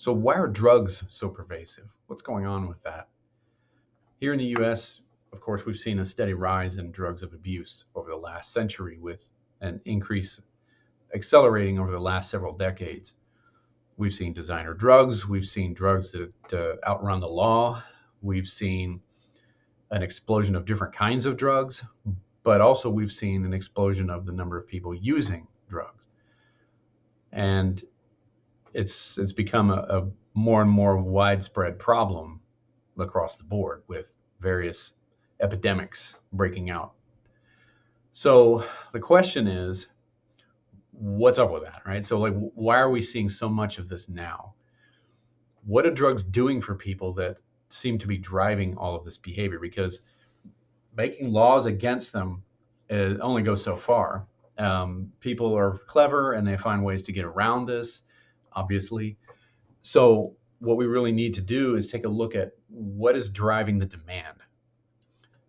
So why are drugs so pervasive? What's going on with that? Here in the US, of course, we've seen a steady rise in drugs of abuse over the last century, with an increase accelerating over the last several decades. We've seen designer drugs, we've seen drugs that outrun the law, we've seen an explosion of different kinds of drugs, but also we've seen an explosion of the number of people using drugs. And it's become a more and more widespread problem across the board, with various epidemics breaking out. So the question is, what's up with that, right? So, like, why are we seeing so much of this now? What are drugs doing for people that seem to be driving all of this behavior? Because making laws against them only goes so far. People are clever and they find ways to get around this, obviously. So what we really need to do is take a look at what is driving the demand.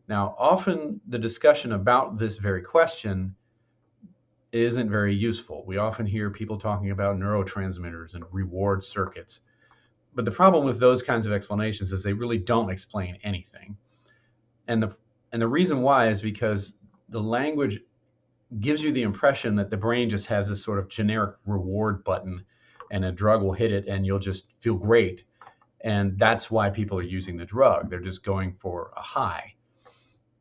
Now, often the discussion about this very question isn't very useful. We often hear people talking about neurotransmitters and reward circuits. But the problem with those kinds of explanations is they really don't explain anything. And the reason why is because the language gives you the impression that the brain just has this sort of generic reward button and a drug will hit it and you'll just feel great. And that's why people are using the drug. They're just going for a high.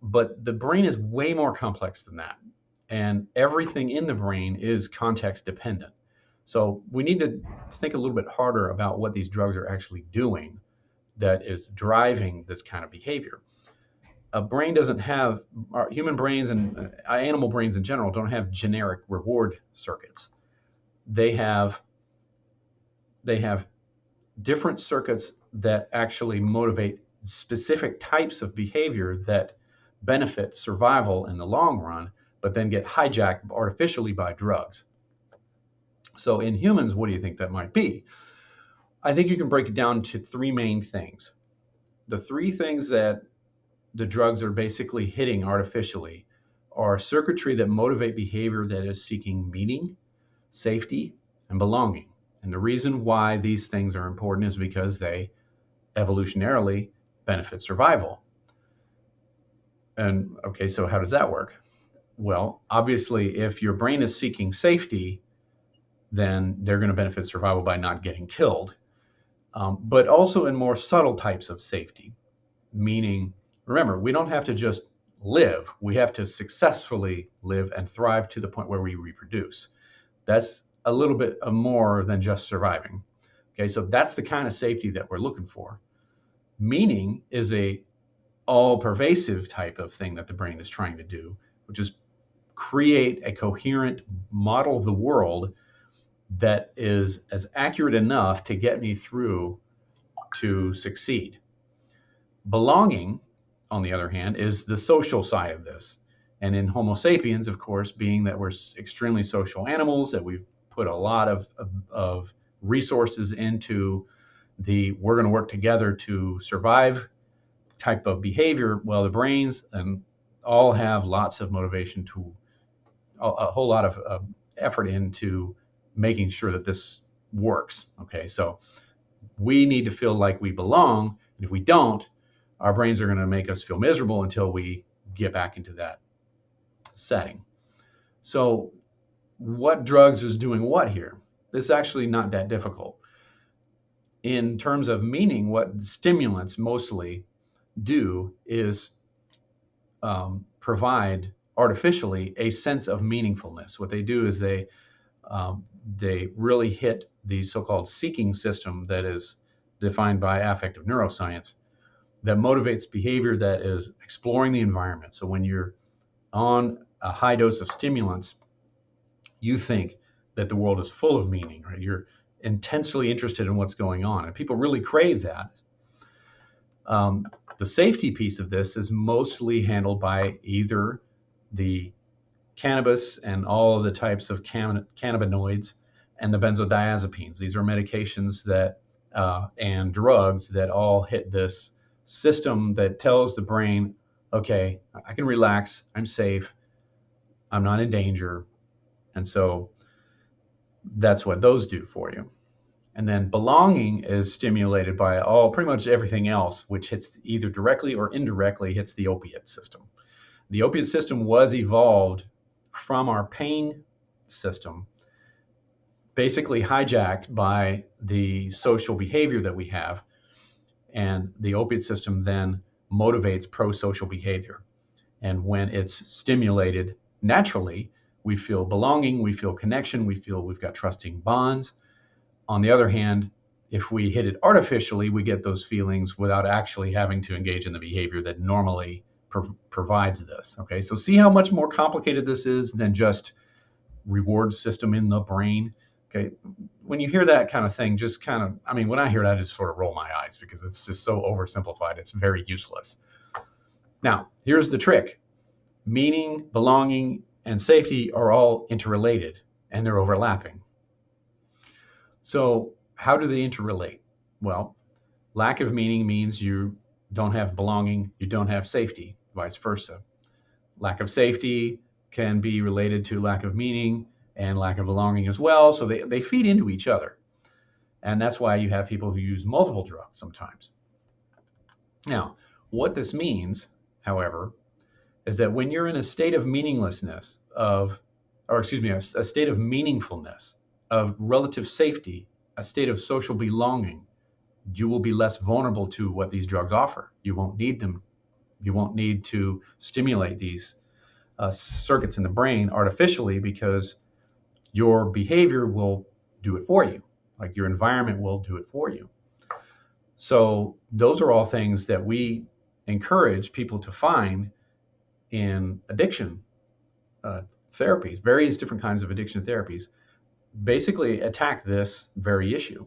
But the brain is way more complex than that. And everything in the brain is context dependent. So we need to think a little bit harder about what these drugs are actually doing that is driving this kind of behavior. A brain doesn't have, our human brains and animal brains in general don't have generic reward circuits. They have different circuits that actually motivate specific types of behavior that benefit survival in the long run, but then get hijacked artificially by drugs. So in humans, what do you think that might be? I think you can break it down to three main things. The three things that the drugs are basically hitting artificially are circuitry that motivate behavior that is seeking meaning, safety, and belonging. And the reason why these things are important is because they evolutionarily benefit survival. And okay, so how does that work? Well, obviously, if your brain is seeking safety, then they're going to benefit survival by not getting killed. But also in more subtle types of safety, meaning, remember, we don't have to just live. We have to successfully live and thrive to the point where we reproduce. That's a little bit more than just surviving. Okay, so that's the kind of safety that we're looking for. Meaning is a all-pervasive type of thing that the brain is trying to do, which is create a coherent model of the world that is as accurate enough to get me through to succeed. Belonging, on the other hand, is the social side of this. And in Homo sapiens, of course, being that we're extremely social animals, that we've put a lot of resources into the we're going to work together to survive type of behavior, well, the brains and all have lots of motivation to a whole lot of effort into making sure that this works. Okay, so we need to feel like we belong. And if we don't, our brains are going to make us feel miserable until we get back into that setting. So what drugs is doing what here? This is actually not that difficult. In terms of meaning, what stimulants mostly do is provide artificially a sense of meaningfulness. What they do is they really hit the so-called seeking system that is defined by affective neuroscience that motivates behavior that is exploring the environment. So when you're on a high dose of stimulants, you think that the world is full of meaning, right? You're intensely interested in what's going on, and people really crave that. The safety piece of this is mostly handled by either the cannabis and all of the types of cannabinoids and the benzodiazepines. These are medications that and drugs that all hit this system that tells the brain, okay, I can relax, I'm safe, I'm not in danger. And so that's what those do for you. And then belonging is stimulated by pretty much everything else, which hits either directly or indirectly hits the opiate system. The opiate system was evolved from our pain system, basically hijacked by the social behavior that we have. And the opiate system then motivates pro-social behavior. And when it's stimulated naturally, we feel belonging, we feel connection, we feel we've got trusting bonds. On the other hand, if we hit it artificially, we get those feelings without actually having to engage in the behavior that normally provides this. Okay, so see how much more complicated this is than just reward system in the brain. Okay, when you hear that kind of thing, just kind of, I mean, when I hear it, I just sort of roll my eyes because it's just so oversimplified. It's very useless. Now, here's the trick. Meaning, belonging, and safety are all interrelated and they're overlapping. So how do they interrelate? Well, lack of meaning means you don't have belonging, you don't have safety, vice versa. Lack of safety can be related to lack of meaning and lack of belonging as well. So they feed into each other. And that's why you have people who use multiple drugs sometimes. Now, what this means, however, is that when you're in a state of meaninglessness a state of meaningfulness, of relative safety, a state of social belonging, you will be less vulnerable to what these drugs offer. You won't need them. You won't need to stimulate these circuits in the brain artificially because your behavior will do it for you. Like your environment will do it for you. So those are all things that we encourage people to find in addiction therapies, various different kinds of addiction therapies, basically attack this very issue.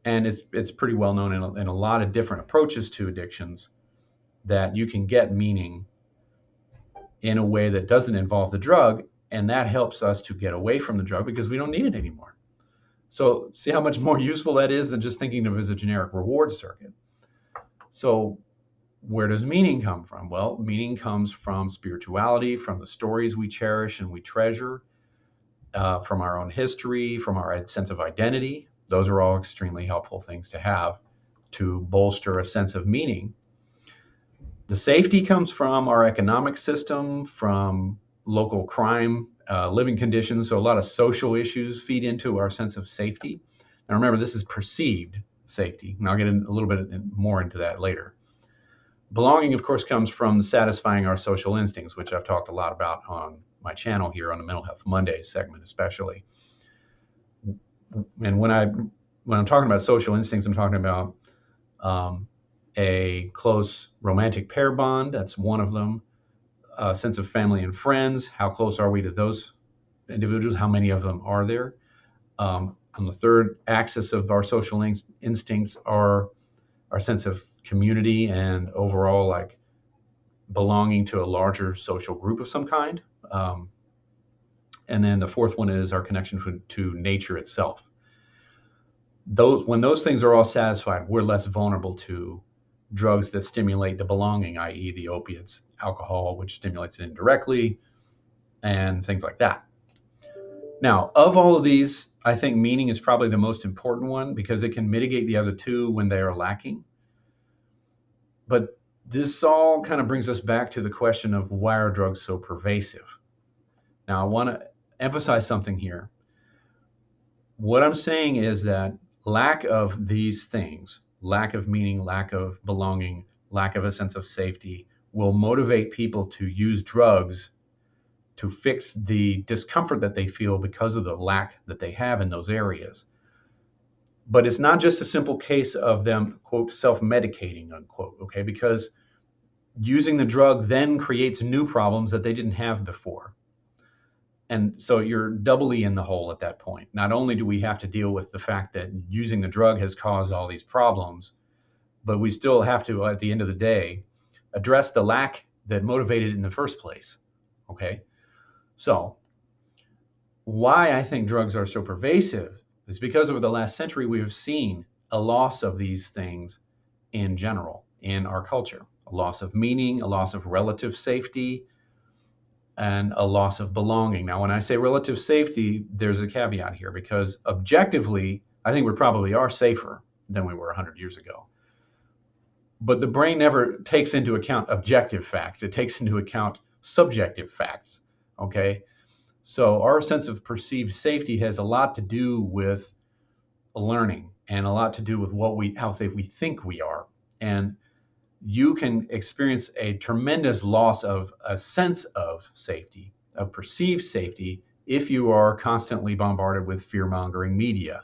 And it's pretty well known in a lot of different approaches to addictions that you can get meaning in a way that doesn't involve the drug, and that helps us to get away from the drug because we don't need it anymore. So see how much more useful that is than just thinking of it as a generic reward circuit. So where does meaning come from? Well, meaning comes from spirituality, from the stories we cherish and we treasure, from our own history, from our sense of identity. Those are all extremely helpful things to have to bolster a sense of meaning. The safety comes from our economic system, from local crime, living conditions. So a lot of social issues feed into our sense of safety. Now remember, this is perceived safety, and I'll get a little bit more into that later. Belonging, of course, comes from satisfying our social instincts, which I've talked a lot about on my channel here on the Mental Health Mondays segment especially. And when I'm talking about social instincts, I'm talking about a close romantic pair bond. That's one of them. A sense of family and friends. How close are we to those individuals? How many of them are there? On the third axis of our social instincts are our sense of community and overall like belonging to a larger social group of some kind. And then the fourth one is our connection to nature itself. When those things are all satisfied, we're less vulnerable to drugs that stimulate the belonging, i.e. the opiates, alcohol, which stimulates it indirectly, and things like that. Now, of all of these, I think meaning is probably the most important one because it can mitigate the other two when they are lacking. But this all kind of brings us back to the question of why are drugs so pervasive? Now, I want to emphasize something here. What I'm saying is that lack of these things, lack of meaning, lack of belonging, lack of a sense of safety, will motivate people to use drugs to fix the discomfort that they feel because of the lack that they have in those areas. But it's not just a simple case of them, quote, self-medicating, unquote, okay? Because using the drug then creates new problems that they didn't have before. And so you're doubly in the hole at that point. Not only do we have to deal with the fact that using the drug has caused all these problems, but we still have to, at the end of the day, address the lack that motivated it in the first place, okay? So why I think drugs are so pervasive is because over the last century, we have seen a loss of these things in general in our culture, a loss of meaning, a loss of relative safety, and a loss of belonging. Now, when I say relative safety, there's a caveat here because objectively, I think we probably are safer than we were 100 years ago. But the brain never takes into account objective facts. It takes into account subjective facts. Okay. So our sense of perceived safety has a lot to do with learning and a lot to do with how safe we think we are. And you can experience a tremendous loss of a sense of safety, of perceived safety, if you are constantly bombarded with fear-mongering media,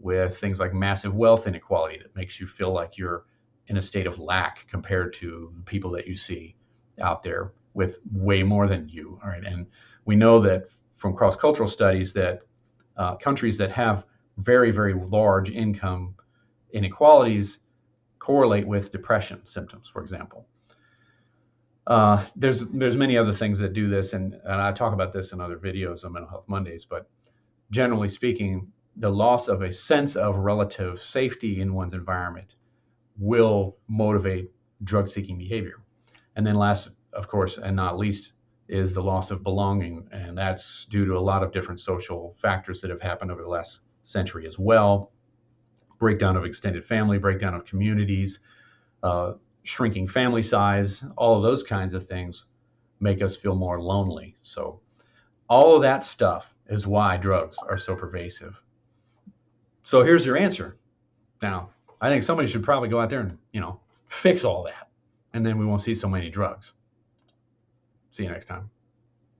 with things like massive wealth inequality that makes you feel like you're in a state of lack compared to people that you see out there with way more than you. All right. And we know that from cross-cultural studies that countries that have very, very large income inequalities correlate with depression symptoms, for example. There's many other things that do this, and I talk about this in other videos on Mental Health Mondays, but generally speaking, the loss of a sense of relative safety in one's environment will motivate drug-seeking behavior. And then last, of course, and not least, is the loss of belonging, and that's due to a lot of different social factors that have happened over the last century as well. Breakdown of extended family, breakdown of communities, shrinking family size, all of those kinds of things make us feel more lonely. So all of that stuff is why drugs are so pervasive. So here's your answer. Now, I think somebody should probably go out there and, fix all that. And then we won't see so many drugs. See you next time.